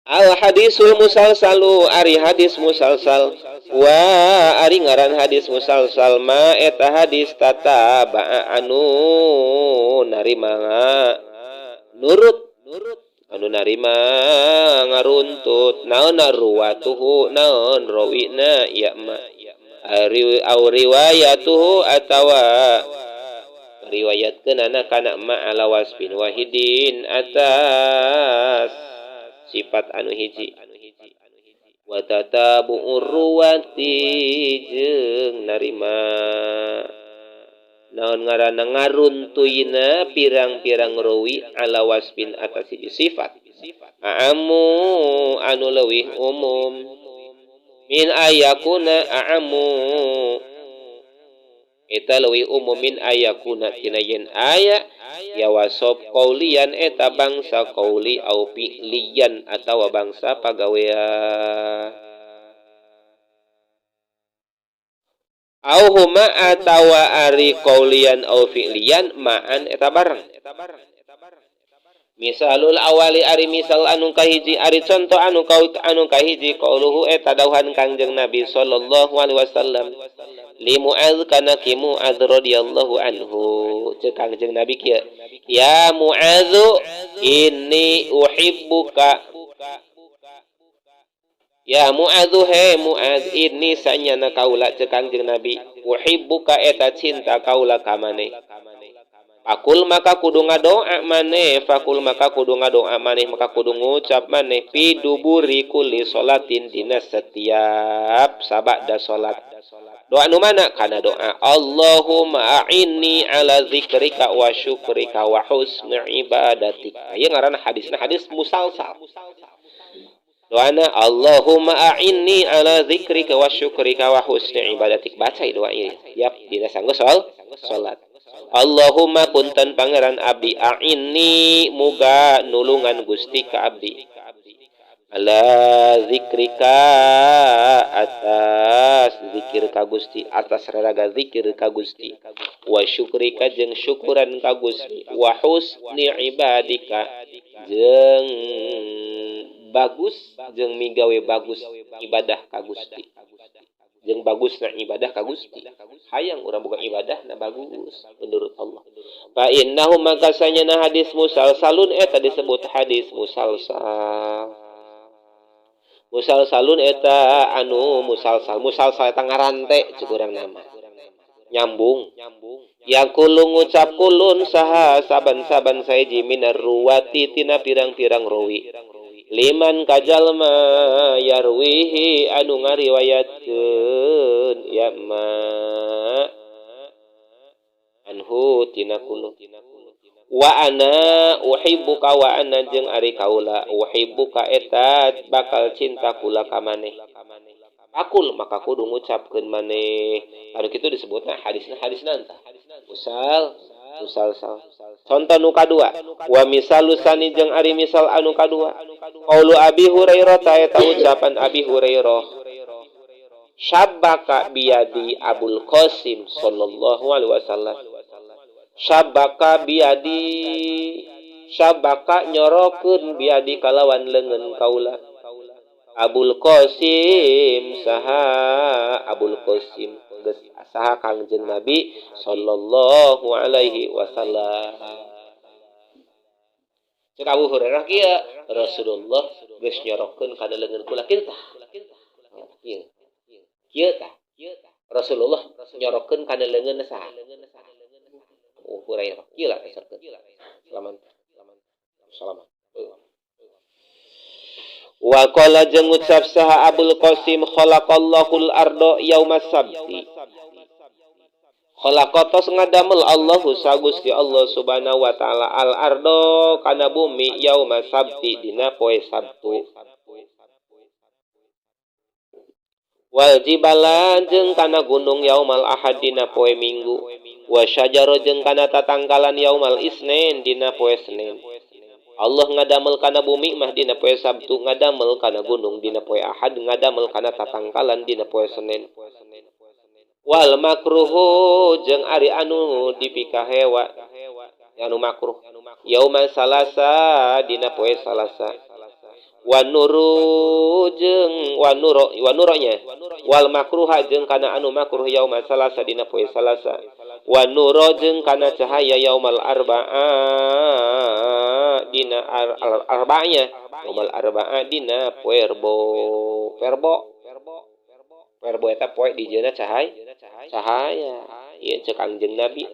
Al hadisul musalsalu ari hadis musalsal wa ari ngaran hadis musalsal ma eta hadis tata ba anu narima nurut anu narima ngaruntut naon ruwatuhu naon rawina ya ma ari au riwayatuhu atawa riwayatkeun anak kana ma ala wasfin wahidin atas sifat anu hiji wa tatabu'ur ruwati jeung narima naon ngaranna ngaruntuyna pirang-pirang rawi ala wasfin atas hiji sifat aamu anu leuwih umum min ayakuna aamu eta leuwih umum min ayakuna tina yen aya ya wasob qaulian eta bangsa qauli au fi'liyan atawa bangsa pagawean au huma atawa ari qaulian au fi'liyan ma'an eta bareng misalul awali ari misal anu kahiji ari contoh anu kahiji qauluhu eta dawuhan Kangjeng Nabi sallallahu alaihi wasallam li Mu'adz kana ki Mu'adz radhiyallahu anhu ceuk Kangjeng Nabi kieu ya Mu'adz inni uhibbuka ya Mu'adz he Mu'adz inni sanyana kaula ceuk Kangjeng Nabi uhibbuka eta cinta kaula ka maneh Fakul maka kudu ngadoa maneh fakul maka kudu ngadoa maneh maka kudu ngucap maneh fi duburi kulli salatin dina setiap sabada salat doa nu mana kana doa Allahumma a'inni ala zikrika wa syukrika wa husni ibadatik aya ngaranna hadisna hadis musalsal doana Allahumma a'inni ala zikrika wa syukrika wa husni ibadatik baca doa ieu tiap dina sanggeus salat Allahumma punten pangeran abdi a'inni muga nulungan Gusti ka abdi ala zikrika atas zikir ka Gusti atas raraga zikir ka Gusti wa syukrika jeung syukuran ka Gusti wa husni ibadika jeung bagus jeung migawe bagus ibadah ka Gusti jeung bagusna ibadah ka Gusti hayang urang boga ibadah na bagus menurut Allah fa innahu maka sanyana hadis musalsalun eta disebut hadis musalsalun eta anu musalsal eta ngarante ceuk urang nama nyambung yang kulung ngucap kulun saha saban-saban saeji minar ruwati tina pirang-pirang rawi liman kajalma yarwihi anu ngariwayatkeun ya ma anhu tina kulun wa ana uhibbuka wa ana jeung ari kaula uhibbuka eta bakal cinta kula ka maneh akul maka kudu ngucapkeun maneh anu kitu disebutna hadisna entah musalsal contoh nu kadua wa misalu sani jeung ari misal anu kadua qaulu Abi Hurairah ta eta ucapan Abi Hurairah syabbaka biyadi Abul Qasim sallallahu alaihi wasallam syabbaka biyadi syabbaka nyorokeun biyadi kalawan leungeun kaula Abul Qasim saha Abul Qasim geus saha Kangjeng Nabi sallallahu alaihi wasallam cek Abu Hurairah kieu Rasulullah geus nyorokeun kana leungeun kula kieu tah Rasulullah nyorokeun kana leungeun saha Abu Hurairah kieu lah selamat wa qala jeung ngucap saha Abul Qasim khalaqallahul arda yaumas sabti khalaqatos ngadamel Allahu sagusti Allah subhanahu wa taala al arda kana bumi yaumas sabti dina poe Sabtu wal jibala jeung kana gunung yaumal ahad dina poe Minggu wa syajara jeung kana tatangkalan yaumal isnin dina poe Senin Allah ngadamel kana bumi mah dina poe Sabtu ngadamel kana gunung dina poe Ahad ngadamel kana tatangkalan dina poe Senin wal makruhu jeung ari anu dipikahewa anu makruh yauma salasa dina poe Salasa wa nuru jeung wa nuronya wal makruha jeung kana anu makruh yaumal salasa dina poe salasa wa nuro jeung kana cahaya yaumal arba'a dina arba'nya yaumal arba'a dina poe verbo eta poe dijieuna cahaya ieu ceuk Kangjeng Nabi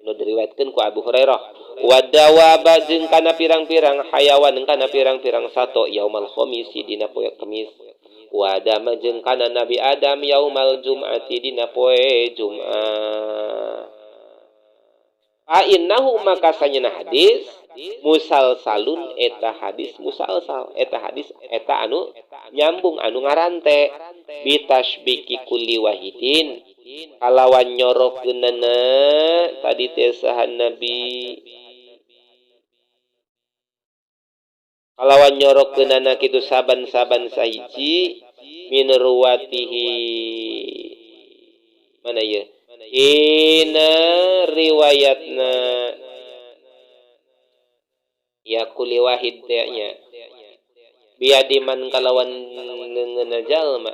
nu diriwayatkeun ku Abu Hurairah wa dawaba jeung kana pirang-pirang hayawan kana pirang-pirang sato yaumal khamisi dina poe Kamis wa adama jeung kana Nabi Adam yaumal jum'ati dina poe Jumat a innahu maka sanyana hadis musalsalun eta hadis musalsal eta hadis eta anu nyambung anu ngarante bitasbiki kulli wahidin kalawan nyorokeunana tadi teh sahan Nabi kalawan nyorokeunana kitu saban-saban sahiji min ruwatihi mana ye ina riwayatna ya kulli wahid teh nya biadiman kalawan ngeungeuna jalma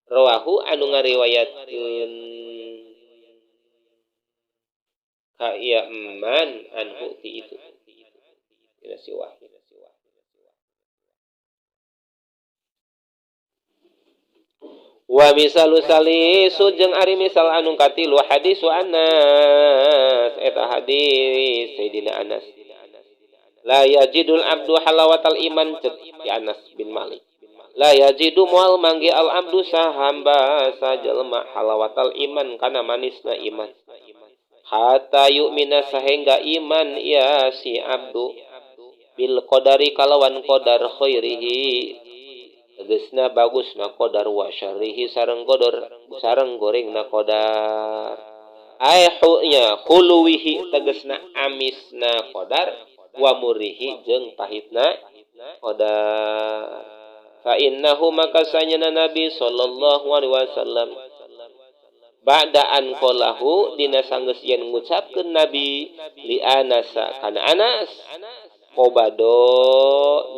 rawahu anu ngariwayatkeun ka ieu man anhu ti itu dina si wahid wa misalu salisu jeung ari misal anu katilu hadisu Anas eta hadis Sayyidina Anas la yajidul abdu halawatal iman cek di Anas bin Malik la yajidu moal manggi al abdu sahamba sajelma halawatal iman kana manisna iman hatta yu'mina sahingga iman ya si abdu bil qadari kalawan qadar khairihi tegasna bagusna qadar wa syarrihi sareng gorengna qadar aihu nya khuluwihi tegasna amisna qadar wa murihi jeung pahitna qadar fa innahu maka sanyana Nabi sallallahu alaihi wasallam ba'da an qalahu dina sanggeus yen ngucapkeun Nabi li Anas kana Anas qobado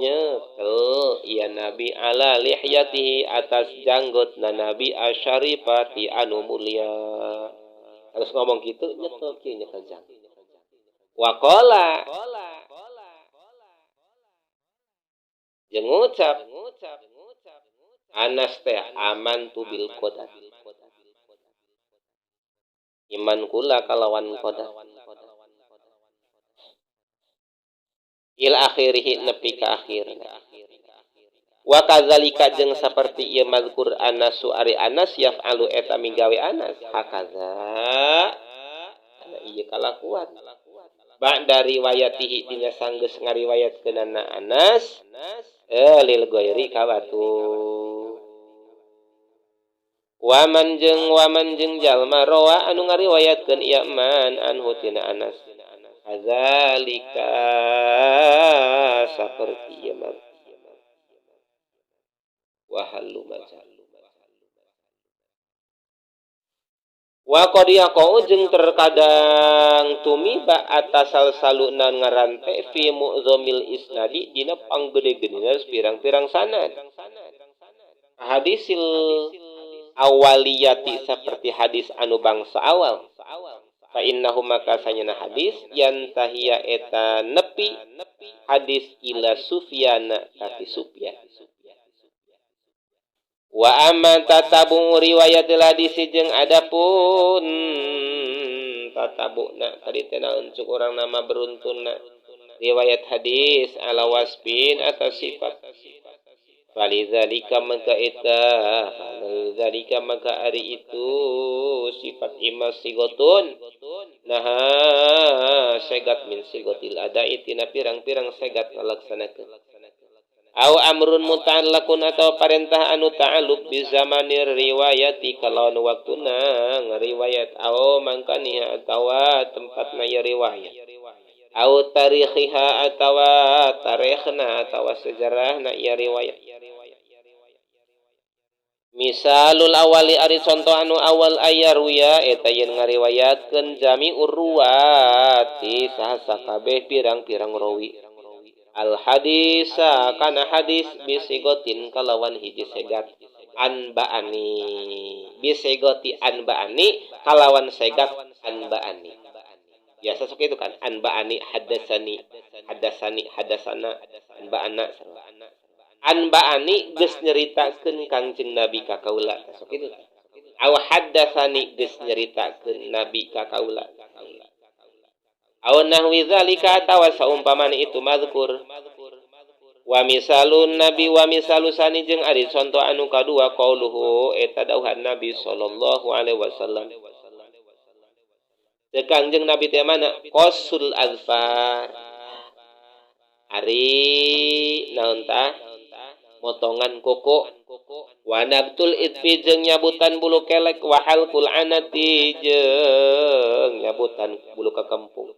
nyekel ya Nabi ala lihyatihi atas janggutna Nabi asyarifati anu mulia harus ngomong kitu nyekel kieu nyekel janggut wa qala jeung ngucap Anas teh aman tu bil qadar iman kula kalawan qadar il akhirih nepi ka akhirna wa kadzalika jeung saperti ieu mazkur Anas ari Anas yaf'alu eta migawe Anas hakaza ana ieu kalakuan ba'da riwayatihi dina sanggeus ngariwayatkeunana Anas lil ghairi kawatu waman jeung jalma rawa anu ngariwayatkeun ieu man anhu tina Anas kadzalika saperti ieu man wa halu majal wa qad yaqau jeung terkadang tumiba atasal saluna ngarante fi mu'zamil isnadi dina panggede-gedena pirang-pirang sanad hadisil awaliyati seperti hadis anu bangsa awal fa innahu maka sanyana hadis yantahiya eta nepi hadis ila Sufyana tapi Sufyan wa amma tatabu riwayat hadis jeung adapun tatabuna tadi teh naon cuk urang nama beruntunna riwayat hadis ala wasbin atas sifat falizalika maka ari itu sifat imas sigotun nah segat min sigotil adai tina pirang-pirang segat ngalaksanakeun au amrun muta'allaqun atau parentah anu ta'alluq bi zamanir riwayati kalawan waktuna ngariwayat au mangkaniha atawa tempatna ya riwayat au tarikhiha atawa tarikhna atawa sejarahna ya riwayat misalul awali ari contoh anu awal ayarwiya eta yen ngariwayatkeun jami'ur ruwati sahasa kabeh pirang-pirang rawi al hadisa kana hadis bisigotin kalawan hiji segat anba'ani bisigoti anba'ani kalawan segat anba'ani biasa sok itu kan anba'ani hadasana anba'ana anba'ani geus nyeritakeun Kangjeng Nabi ka kaula sok itu aw haddasani geus nyeritakeun Nabi ka kaula aw nahwi zalika atawa saumpamana itu mazkur wa misalun nabi wa misalu sani jeung ari contoh anu kadua qauluhu eta dawuhan Nabi sallallahu alaihi wasallam teu Kangjeng Nabi teh mana qasul azfar ari naon tah motongan kuku wa nabtul itfi jeung nyabutan bulu kelek wa halqul anati jeung nyabutan bulu kakempung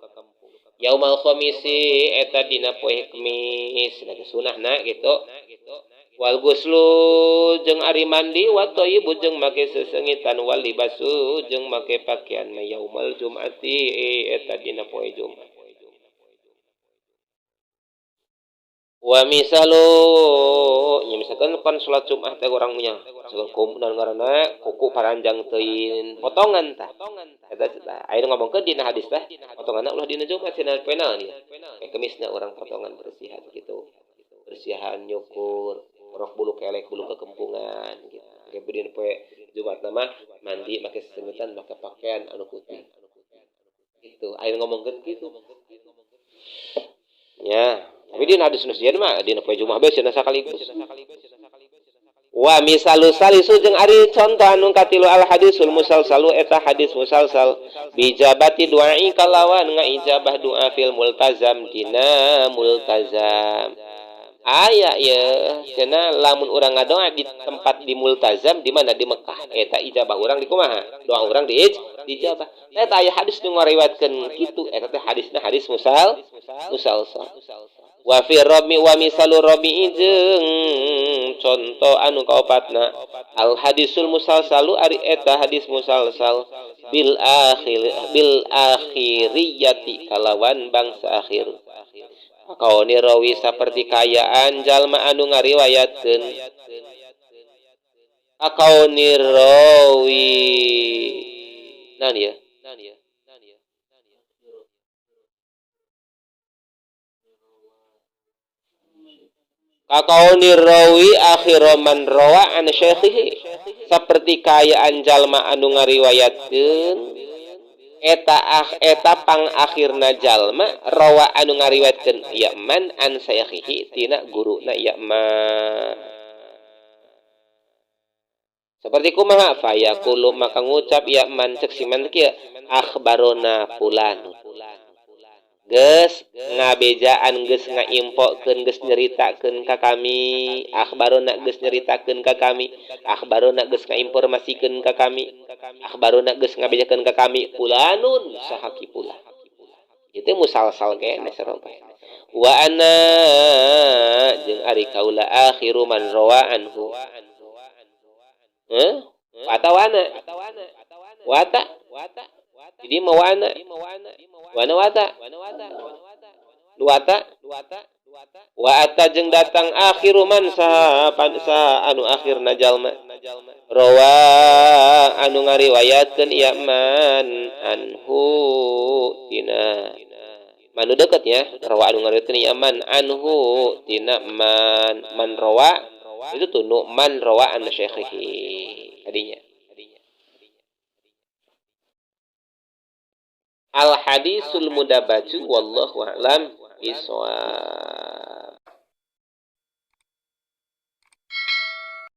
yaumal khamisi eta dina poe Kamis da sunahna gitu wal guslu jeung ari mandi wa thayyibu jeung make sesengitan wal libasu jeung make pakaian yaumal jumati eta dina poe Jumat wa misalu nya misalkan pan salat Jumat teh urang nya dan ngaranna kuku paranjang teuin potongan tah eta aya ngomongkeun dina hadis tah potonganna ulah dina Jumat cenah penal nya kemisna urang potongan bersihan gitu bersihan nyukur rok bulu kelek bulu kekempungan gitu kemudian poe Jumat mah mandi make sesengitan make pakaian anu putih gitu aya ngomongkeun kitu nya tapi dina hadis nusian mah dina poe Jumat bae cenah sakaligus wa misalu salisu jeung ari contoh anu katilu al hadisul musalsalu eta hadis musalsal bijabati duai kalawan ngaijabah doa fil multazam dina multazam aya ya cenah lamun urang ngadoa di tempat di multazam di mana di Mekah eta ijabah urang di kumaha doa urang dijabah eta aya hadis nu ngariwayatkeun kitu eta teh hadisna hadis musalsal wa fi rabi wa misalu rabi jeung contoh anu kaopatna al hadisul musalsalu ari eta hadis musalsal bil akhiriyati kalawan bangsa akhir kauni rawi saperti kayaan jalma anu ngariwayatkeun kauni rawi naon ya kakauni rawi akhiroman rawa an syekhihi saperti kayaan jalma anu ngariwayatkeun eta pang akhirna jalma rawa anu ngariwayatkeun yaman an syekhihi tina guruna yaman seperti kumaha fayaqulu maka ngucap yaman cek siman kieu akhbarona fulan geus ngabejaan geus ngaimpokeun geus nyaritakeun ka kami akhbarona geus nyaritakeun ka kami akhbarona geus ngainformasikeun ka kami akhbarona geus ngabejakeun ka kami fulanun sahaki pula itu musalsal kene saroba wa ana jeung ari kaula akhiru man rawa anhu watawana wata jadi mawana wana wata wa ata jeung datang akhiru man sa anu akhirna jalma rawa anu ngariwayatkeun ieu man anhu tina manu deukeut nya rawa anu ngariwayatkeun ieu man anhu tina man rawa itu tuh nu man rawa an syekhihi tadinya al hadisul mudabaju wallahu a'lam bishawab.